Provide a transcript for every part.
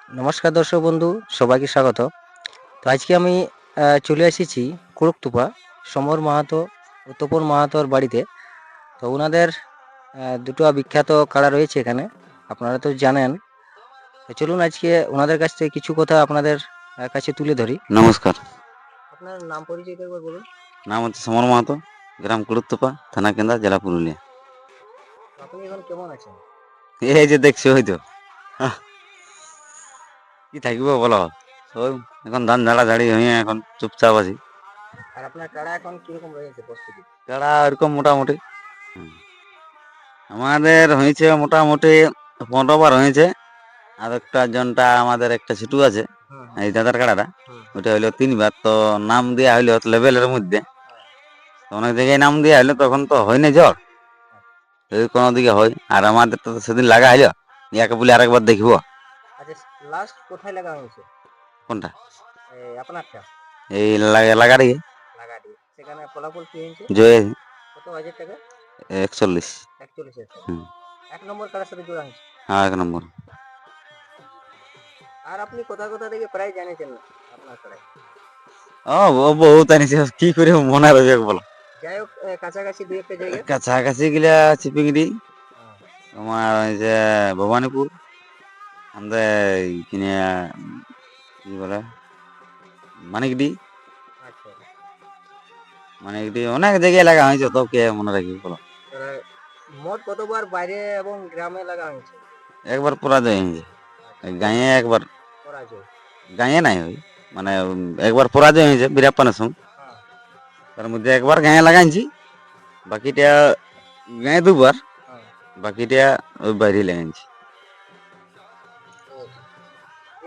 নমস্কার দর্শক বন্ধু, সবাইকে স্বাগত। তো আজকে আমি চলে এসেছি কুরুকটুপা সমর মাহাতো ও তপন মাহাতোর বাড়িতে। তো ওনাদের দুটো বিখ্যাত কাড়া রয়েছে এখানে, আপনারা তো জানেন। তো চলুন আজকে ওনাদের কাছ থেকে কিছু কথা আপনাদের কাছে তুলে ধরি। নমস্কার। আপনার নাম পরিচয় একবার বলুন। নাম হচ্ছে সমর মাহাতো, গ্রাম কুড়ুত্তপা, থানা কেন্দা, জেলা পুরুলিয়া। তো আপনি এখন কেমন আছেন? এই যে দেখছি হয়তো কি থাকবো বলো, ওই এখন ধান ঝাড়াঝাড়ি হয়ে এখন চুপচাপ আছি। আর আপনার কাড়া এখন কিরকম রয়েছে প্রস্তুতি? কাড়া এরকম মোটামুটি আমাদের হয়েছে মোটামুটি 15 বার হয়েছে। আর একটা জনটা আমাদের একটা ছিটু আছে, হুম এই দাদার কাড়াটা, হুম ওইটা হইলো 3 বার। তো নাম দেওয়া হইলো লেভেলের মধ্যে, তো অনেক জায়গায় নাম দেওয়া হইলো, তখন তো হয় না জ্বর, যদি কোনো দিকে হয়। আর আমাদের তো সেদিন লাগা হইলো, ইয়াকে বলে আরেকবার দেখবো। আচ্ছা, লাস্ট কোথায় লাগা হয়েছে? কোনটা? আপনারটা এই লাগাড়ি লাগাটি, সেখানে ফলাফল কি হয়েছে? জয় কত হাজার টাকা? 41। 41,000 টাকা। হুম, 1 নম্বর কারার সাথে জোড়া হয়েছে। হ্যাঁ 1 নম্বর। আর আপনি কোথা কোথা থেকে প্রায় জানিয়েছেন না আপনার কাড়ায়? ও ও বহুত আনিছে, কি করে মনে রইবে বলো। যাই হোক, কাছাকাছি দুই একটা জায়গা। কাছাকাছি গিলা চিপিংড়ি, হ্যাঁ, তোমার ওই যে ভবানীপুর, আমাদের এইখানে কি বলে মানিকডি। আচ্ছা। মানিকডি অনেক জায়গায় লাগা হয়েছে, তো কে মনে রাখবি বলো। তাহলে মোট কতবার বাইরে এবং গ্রামে লাগা হয়েছে? একবার পরাজয় হয়েছে, আচ্ছা, গাঁয়ে একবার। পরাজয়। গাঁয়ে নাই হই, মানে একবার পরাজয় হয়েছে বীরাপ্পানের সঙ্গে। হ্যাঁ, তার মধ্যে একবার গাঁয়ে লাগাইছি, বাকিটা গাঁয়ে 2 বার, হ্যাঁ। বাকিটা ওই বাইরে লাগাইছি। তো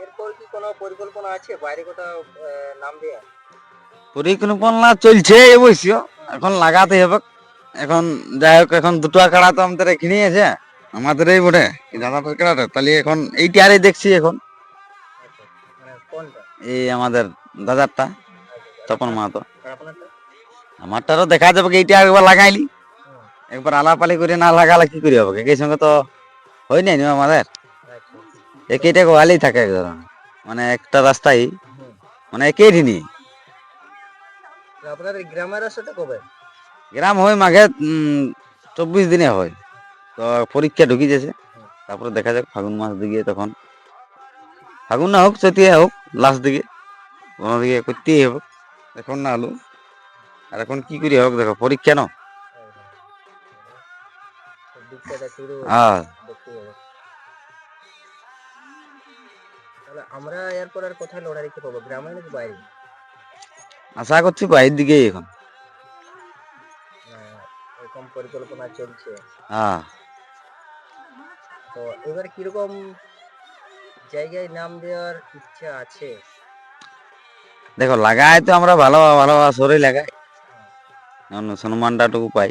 এরপর কি কোনো পরিকল্পনা আছে বাইরে কোথাও নাম দেয়া? পরিকল্পনা চলছে অবশ্য, এখন লাগাতে হবে। এখন যাই হোক, এখন দুটো কাড়া তো আমাদের এখানেই আছে, আমাদের এই বটে দাদাটার কাড়াটা, তাহলে এখন এইটারই দেখছি এখন। আচ্ছা, মানে কোনটা? এই আমাদের দাদারটা আচ্ছা, আর তপন আপনার, মাহাতো। আর আপনারটা? আমারটারও দেখা যাবে, এইটা একবার লাগাইলি, হুম, একবার আলাপালি করে না লাগালে কি করে হবে, একই সঙ্গে তো হয় নাই না আমাদের। আচ্ছা। তো একইটা গোয়ালেই থাকে এক ধরনের, মানে একটা রাস্তায়, হুম, মানে একই ঢিনি। তো আপনাদের গ্রামের রাস্তাটা কবে? গ্রাম হয় মাঘে 24 দিনে হয়। তো পরীক্ষা ঢুকি যাচ্ছে, হুম, তারপরে দেখা যাক ফাগুন মাস দিকে, তখন ফাগুন না হোক চতিয়া হোক, লাস্ট দিকে কোনো দিকে করতেই হবে, এখন না হলো। আর এখন কি করি হোক, দেখো পরীক্ষা না। একদম। তো বিখ্যাত শুরু আর দেখতে হবে। তাহলে আমরা এরপর আর কোথায় লড়াই দেখতে পাবো, গ্রামে নাকি বাইরে? আশা করছি বাইরের দিকেই এখন। আহ, এরকম পরিকল্পনা চলছে। হ্যাঁ, তো এবার কিরকম জায়গায় নাম দেওয়ার ইচ্ছা আছে? দেখো লাগাই তো আমরা ভালো ভালো সরে লাগাই, যেমন সম্মানটাটুকু পাই,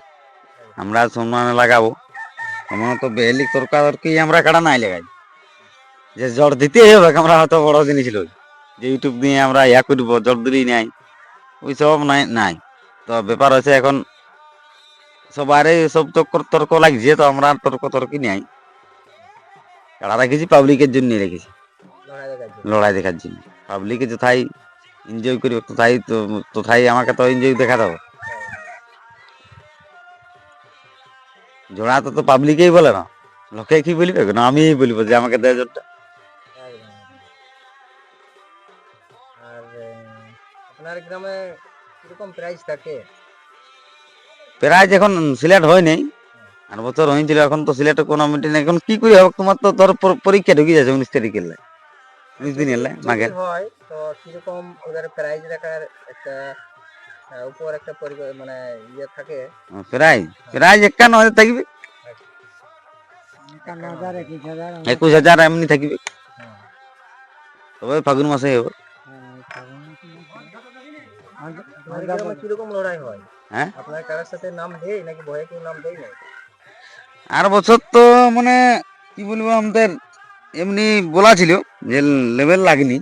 আমরা সম্মানে লাগাবো। আমরা তো বেহেলি তর্কাতর্কি আমরা কাটা নাই লাগাই, যে জড় দিতেই হবে। আমরা হয়তো বড় জিনিস লই, যে ইউটিউব দিয়ে আমরা ইয়া করবো, জড় দিলেই নাই, ওই সব নাই নাই। তো ব্যাপার হচ্ছে এখন সবারই সব তর্ক তর্ক লাগছে, তো আমরা তর্ক তর্কি নাই। কারা রেখেছি পাবলিকের জন্য রেখেছি, লড়াই দেখার জন্য। লড়াই দেখার জন্য। পাবলিকে যথাই এনজয় করবে, তথাই তো তথাই আমাকে তো এনজয় দেখা দেবো। জোড়া তো পাবলিকেই বলে না, লোকে কি বলবে না, আমিই বলবো যে আমাকে দেয় জোরটা। একদম, একদম। আর আপনার গ্রামে কিরকম প্রাইস থাকে? প্রাইজ এখন সিলেক্ট হয় নাই, আর বছর হয়েছিল, এখন তো সিলেক্ট কোনো মিটিং নেই। এখন কি করি হবে, তোমার তো ধর পরীক্ষা ঢুকে যাচ্ছে 19 তারিখের, আর 19 দিন যদি এলে যদি মাঘের। হয় তো কিরকম ওদের প্রাইজ রাখার একটা উপর একটা মানে ইয়ে থাকে? প্রাইজ হ্যাঁ, প্রাইজ 51,000 থাকবে, 51,000, 21,000। 21,000 এমনি থাকবে। হ্যাঁ, তবে ফাগুন মাসে হবে। আপনার গ্রামে কিরকম লড়াই হয়? হ্যাঁ, আপনার কারোর সাথে নাম দেয় নাকি ভয়ে কেউ নাম দেয় না? আর বছর তো মানে কি বলবো, আমাদের এমনি বলা ছিল যে লেভেল লাগনি,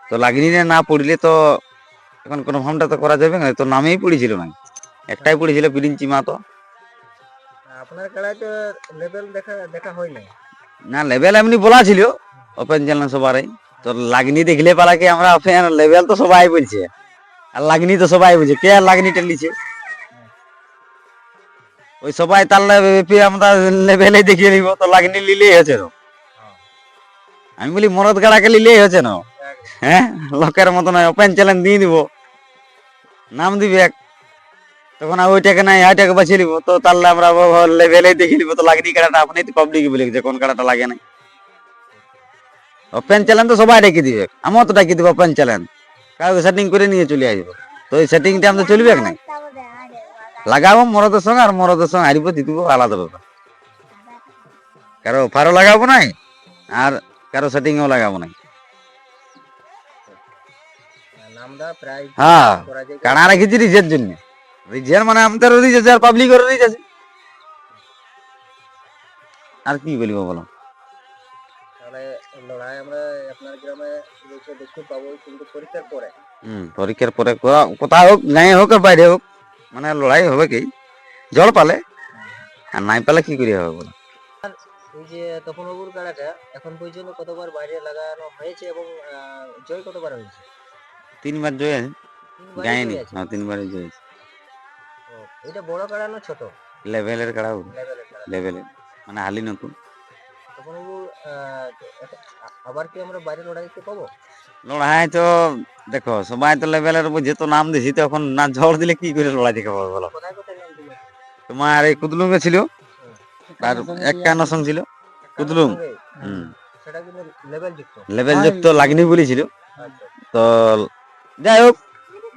তো লাগনি না পড়লে তো এখন কোনো ফর্মটা তো করা যাবে না, তো নামেই পড়েছিল না, একটাই পড়েছিল বিরিঞ্চি মা। তো আপনার কাড়ায় তো লেভেল দেখা দেখা হয় না। না লেভেল এমনি বলা ছিল, ওপেন চ্যালেঞ্জ সবারই। তো লাগনি দেখলে পালা কি আমরা ওপেন লেভেল তো সবাই বলছে, আর লাগনি তো সবাই বুঝে, কে আর লাগনি টেলিছে ওই সবাই তার আমরা লেভেলে দেখিয়ে দিব, তো লাগনি লিলেই হচ্ছে না। আমি বলি মরদ গাড়াকে লিলেই হচ্ছে না, হ্যাঁ লোকের মতো নয়, ওপেন চ্যালেঞ্জ দিয়ে দিব, নাম দিবে এক, তখন আর ওইটাকে নাই ওইটাকে বাছিয়ে নিব, তো তাহলে আমরা লেভেলে দেখে নিব, তো লাগনি কাড়াটা আপনি তো পাবলিক বলে যে কোন কাড়াটা লাগে নাই। ওপেন চ্যালেঞ্জ তো সবাই ডেকে দিবে, আমিও তো ডাকি দিব ওপেন চ্যালেঞ্জ, কাউকে সেটিং করে নিয়ে চলে আসবো, তো এই সেটিংটা আমাদের চলবে না, লাগাবো মরদের সঙ্গে, আর মরদের সঙ্গে হারিব জিতব আলাদা ব্যাপার, কারো অফারও লাগাবো নাই আর কারো সেটিংও লাগাবো নাই। নামটা প্রায় হ্যাঁ করা যায়। কারণ রেখেছি রিজের জন্য, রিজের মানে আমাদের রিজ আছে আর পাবলিকের রিজ আছে, আর কি বলবো বলো। তাহলে লড়াই আমরা আপনার গ্রামে বলছে দেখতে পাবো, কিন্তু পরীক্ষার পরে পরীক্ষার পরে কোথাও হোক, গাঁয়ে হোক আর বাইরে হোক, মানে লড়াই হবে কি, জল পালে, আর নাই পালে কি করে হবে বলো। এই যে তপনবাবুর কাড়াটা এখন পর্যন্ত কতবার বাইরে লাগানো হয়েছে এবং জয় কতবার হয়েছে? 3বার জয় আছে, তিনবারই গায়ে নি, জয় আছে। হ্যাঁ 3বারই জয় আছে। ও, এটা বড় কাড়া না ছোট লেভেলের কাড়া, লেভেলের কাড়া? লেভেলের মানে হালি নতুন। তপনবাবু আবার কি আমরা বাইরে লড়াই দেখতে পাবো? লড়াই তো দেখো সবাই তো লেভেলের বুঝে, তো নাম দিছি, তো এখন না ঝড় দিলে কি করে লড়াই দেখে পাবো বলো। কোথায় কোথায় নাম দিল? তোমার এই কুদলুঙ্গে ছিল, আর 51 সং ছিল কুদলুম, সঙ্গে হুম সেটা কিন্তু লেভেল যুক্ত। লেভেল যুক্ত লাগনি বলেছিল। আচ্ছা, তো যাই হোক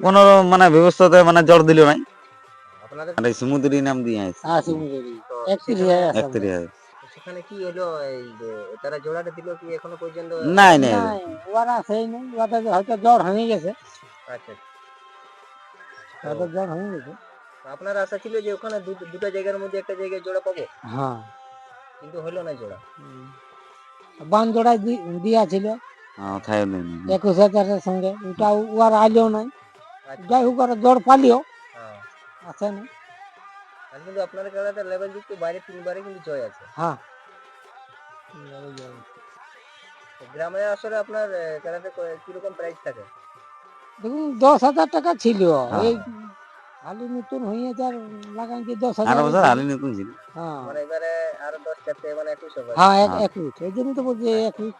কোন মানে ব্যবস্থাতে মানে জড় দিল নাই, আপনাদের আর এই সমুদ্রী নাম দিয়ে আছে তো 31,000। সেখানে কি হলো, এই যে তারা জোড়াটা দিল কি এখনো পর্যন্ত? নাই নাই ওরা সেই নেই, ওদের হয়তো জ্বর হয়ে গেছে, আচ্ছা, ওদের জ্বর হয়ে গেছে। তো আপনার আশা ছিল যে ওখানে দুটো জায়গার মধ্যে একটা জায়গায় জোড়া পাবো, হ্যাঁ, কিন্তু হলো না জোড়া। বান জোড়ায় দিয়াছিল থাই নেই 21,000 সঙ্গে, ওটা ওর আইলেও নাই। আচ্ছা, যাই হোক ওরা জ্বর পালিও হ্যাঁ, আছে না। আর কিন্তু আপনাদের খেলাটা লেভেল যুক্ত, বাইরে 3বারে কিন্তু জয় আছে। হ্যাঁ, তো গ্রামে আসলে আপনার খেলাতে কিরকম প্রাইস থাকে? দেখুন 10,000 টাকা ছিল, হ্যাঁ। এই আলু নতুন হয়েছে আর লাগাইছি আর 10,000। বছর হালি নতুন ছিল। হ্যাঁ মানে এবারে আরো 10 চারটে মানে 21 হবে। হ্যাঁ, হ্যাঁ। 21, এই জন্য তো বলছি 21।